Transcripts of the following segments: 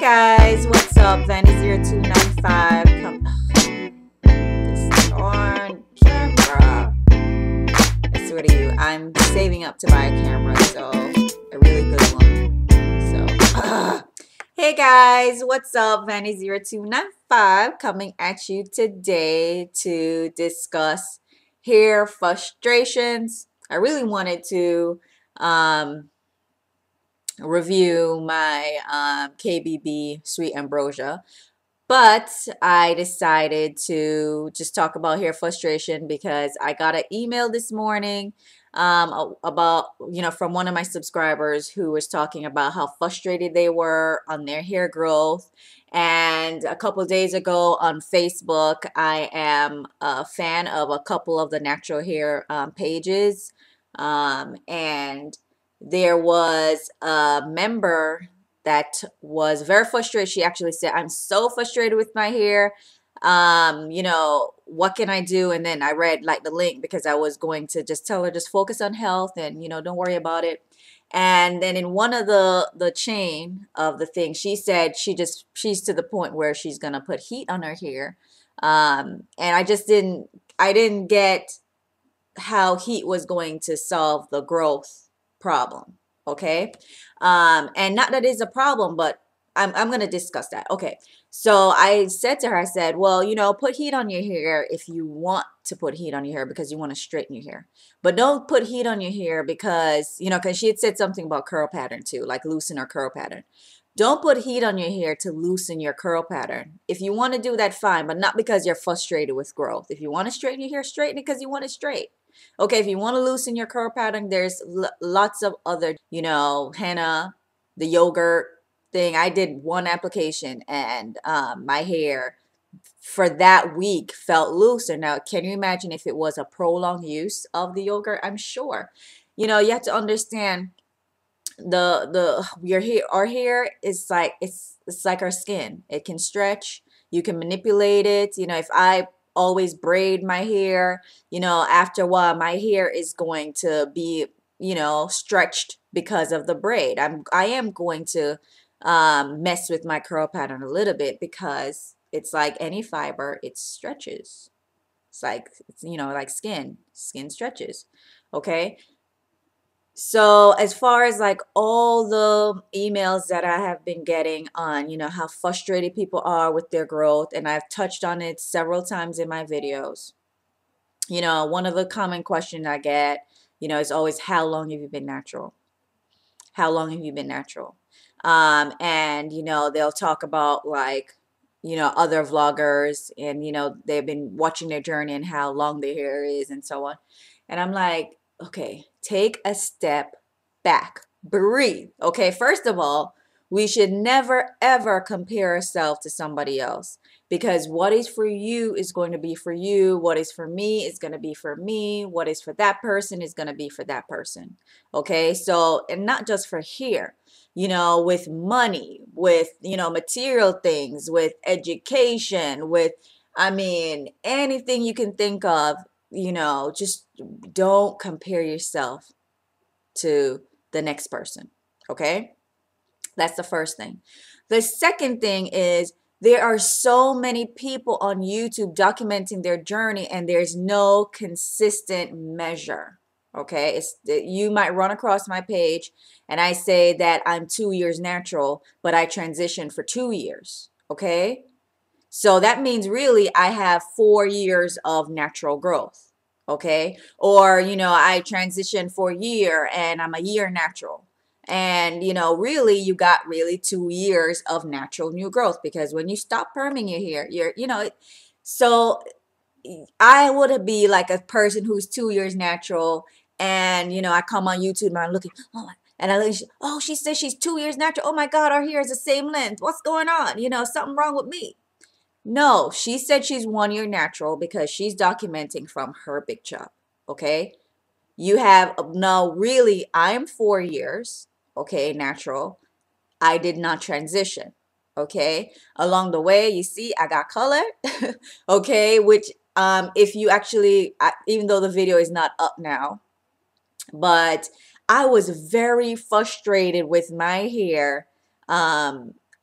guys, what's up? Vanny0295. Come this darn camera. I swear to you, I'm saving up to buy a camera, so a really good one. Hey guys, what's up? Vanny0295 coming at you today to discuss hair frustrations. I really wanted to review my KBB Sweet Ambrosia, but I decided to just talk about hair frustration because I got an email this morning about, from one of my subscribers who was talking about how frustrated they were on their hair growth. And a couple of days ago on Facebook, I am a fan of a couple of the natural hair pages. And there was a member that was very frustrated. She actually said, I'm so frustrated with my hair. What can I do? And then I read like the link because I was going to just tell her, just focus on health and, don't worry about it. And then in one of the chain of the thing, she said she's to the point where she's going to put heat on her hair. And I didn't get how heat was going to solve the growth problem. Okay. And not that it's a problem, but I'm going to discuss that. Okay. So I said to her, I said, well, put heat on your hair if you want to put heat on your hair because you want to straighten your hair. But don't put heat on your hair because, because she had said something about curl pattern too, like loosen her curl pattern. Don't put heat on your hair to loosen your curl pattern. If you want to do that, fine, but not because you're frustrated with growth. If you want to straighten your hair, straighten it because you want it straight. Okay, if you want to loosen your curl pattern, there's lots of other, henna, the yogurt thing. I did one application and my hair for that week felt looser. Now, can you imagine if it was a prolonged use of the yogurt? I'm sure. You have to understand your hair, our hair is like it's like our skin. It can stretch. You can manipulate it. If I always braid my hair, after a while my hair is going to be, stretched because of the braid. I am going to mess with my curl pattern a little bit because it's like any fiber, it stretches. It's like, like skin stretches. Okay. So as far as like all the emails that I have been getting on, how frustrated people are with their growth, and I've touched on it several times in my videos. One of the common questions I get, is always, how long have you been natural? How long have you been natural? And, they'll talk about like, other vloggers and, they've been watching their journey and how long their hair is and so on. And I'm like, okay, take a step back, breathe. Okay, first of all, we should never ever compare ourselves to somebody else, because what is for you is going to be for you. What is for me is going to be for me. What is for that person is going to be for that person. Okay, so, and not just for here, with money, with, material things, with education, with, anything you can think of, just don't compare yourself to the next person. Okay. That's the first thing. The second thing is there are so many people on YouTube documenting their journey and there's no consistent measure. Okay. You might run across my page and I say that I'm 2 years natural, but I transitioned for 2 years. Okay. So that means really I have 4 years of natural growth. Okay. Or, I transitioned for a year and I'm a year natural. And, really you got really 2 years of natural new growth, because when you stop perming your hair, so I would be like a person who's 2 years natural and, I come on YouTube and I'm looking, and I look, oh, she says she's 2 years natural. Oh my God, our hair is the same length. What's going on? Something wrong with me. No, she said she's 1 year natural because she's documenting from her big chop. Okay. You have, no, really, I'm 4 years. Okay. Natural. I did not transition. Okay. Along the way, you see, I got color. Okay. Which, if you actually, even though the video is not up now, but I was very frustrated with my hair,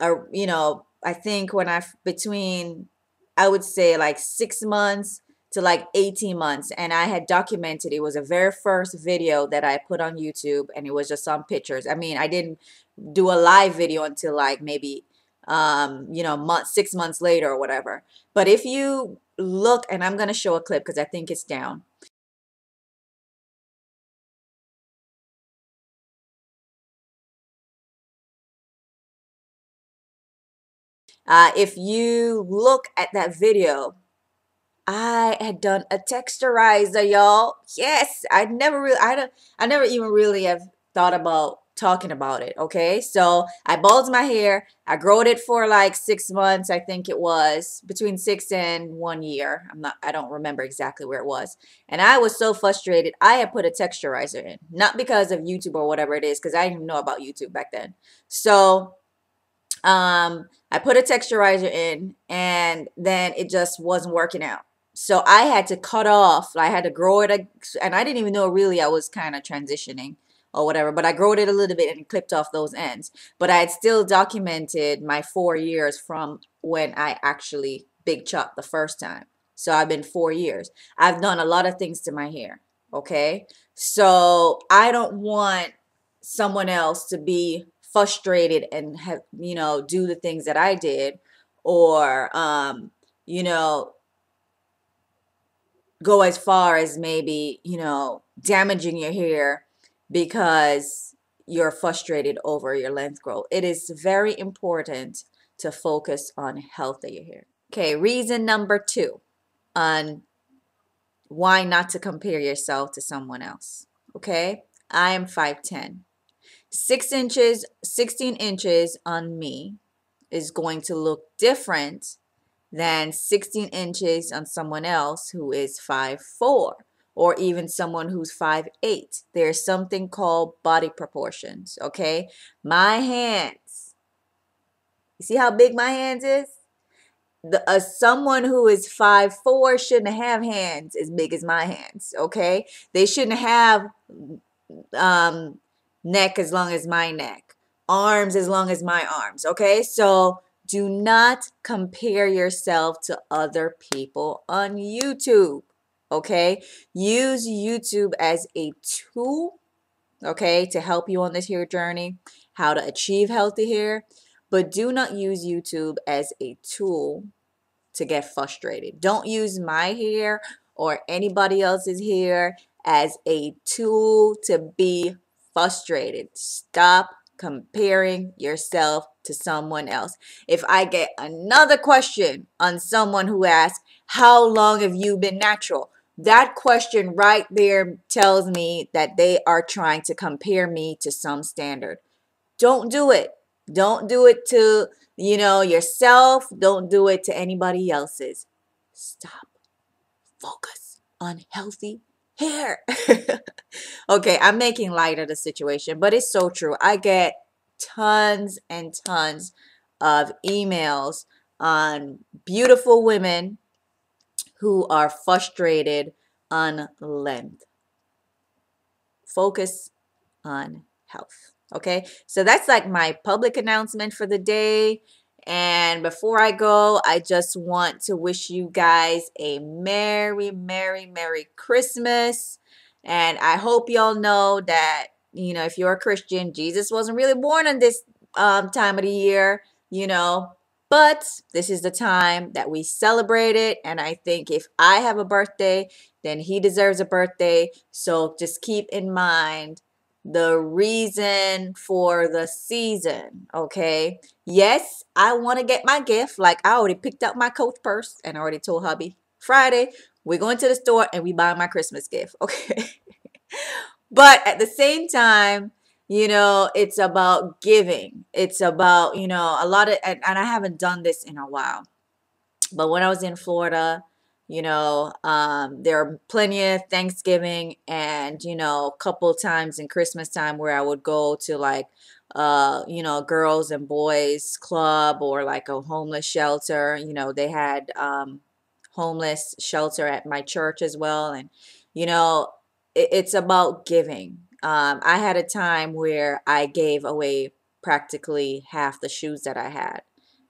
I think when between, I would say like 6 months to like 18 months. And I had documented, it was a very first video that I put on YouTube, and it was just some pictures. I mean, I didn't do a live video until like maybe, 6 months later or whatever. But if you look, and I'm going to show a clip because I think it's down. If you look at that video, I had done a texturizer, y'all. Yes, I never even really have thought about talking about it. Okay, so I balded my hair. I growed it for like 6 months. I think it was between 6 and 1 year. I don't remember exactly where it was. And I was so frustrated. I had put a texturizer in, not because of YouTube or whatever it is, because I didn't even know about YouTube back then. So I put a texturizer in, and then it just wasn't working out. So I had to cut off. I had to grow it, and I didn't even know really I was kind of transitioning or whatever. But I growed it a little bit and clipped off those ends. But I had still documented my 4 years from when I actually big chopped the first time. So I've been 4 years. I've done a lot of things to my hair. Okay, so I don't want someone else to be frustrated and have, do the things that I did, or you know go as far as maybe, damaging your hair because you're frustrated over your length growth. It is very important to focus on health of your hair. Okay, reason number 2 on why not to compare yourself to someone else. Okay, I am 5'10". 6 inches, 16 inches on me is going to look different than 16 inches on someone else who is 5'4", or even someone who's 5'8". There's something called body proportions, okay? My hands, you see how big my hands is? Someone who is 5'4" shouldn't have hands as big as my hands, okay? They shouldn't have um, neck as long as my neck, arms as long as my arms. Okay, so do not compare yourself to other people on YouTube. Okay, use YouTube as a tool, okay, to help you on this hair journey, how to achieve healthy hair, but do not use YouTube as a tool to get frustrated. Don't use my hair or anybody else's hair as a tool to be frustrated. Stop comparing yourself to someone else. If I get another question on someone who asks, how long have you been natural? That question right there tells me that they are trying to compare me to some standard. Don't do it. Don't do it to, yourself. Don't do it to anybody else's. Stop. Focus on healthy hair. Okay, I'm making light of the situation, but it's so true. I get tons and tons of emails on beautiful women who are frustrated on length. Focus on health. Okay, so that's like my public announcement for the day. And before I go, I just want to wish you guys a Merry, Merry, Merry Christmas. And I hope y'all know that, if you're a Christian, Jesus wasn't really born on this time of the year, but this is the time that we celebrate it. And I think if I have a birthday, then he deserves a birthday. So just keep in mind the reason for the season, okay? Yes, I want to get my gift. Like, I already picked up my Coach purse and I already told hubby, Friday, we're going to the store and we buy my Christmas gift, okay? But at the same time, it's about giving. It's about, a lot of, and I haven't done this in a while. But when I was in Florida, there are plenty of Thanksgiving and, a couple times in Christmas time where I would go to like, girls and boys club or like a homeless shelter. They had homeless shelter at my church as well. And, it's about giving. I had a time where I gave away practically half the shoes that I had,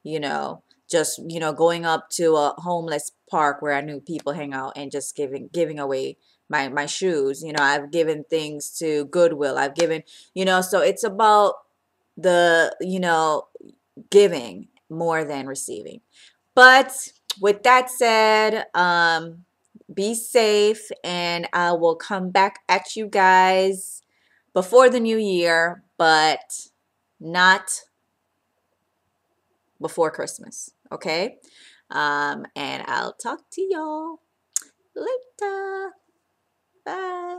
you know, just, going up to a homeless park where I knew people hang out and just giving away my shoes. I've given things to Goodwill. I've given, so it's about the, giving more than receiving. But with that said, be safe, and I will come back at you guys before the new year, but not before Christmas. Okay? And I'll talk to y'all later. Bye.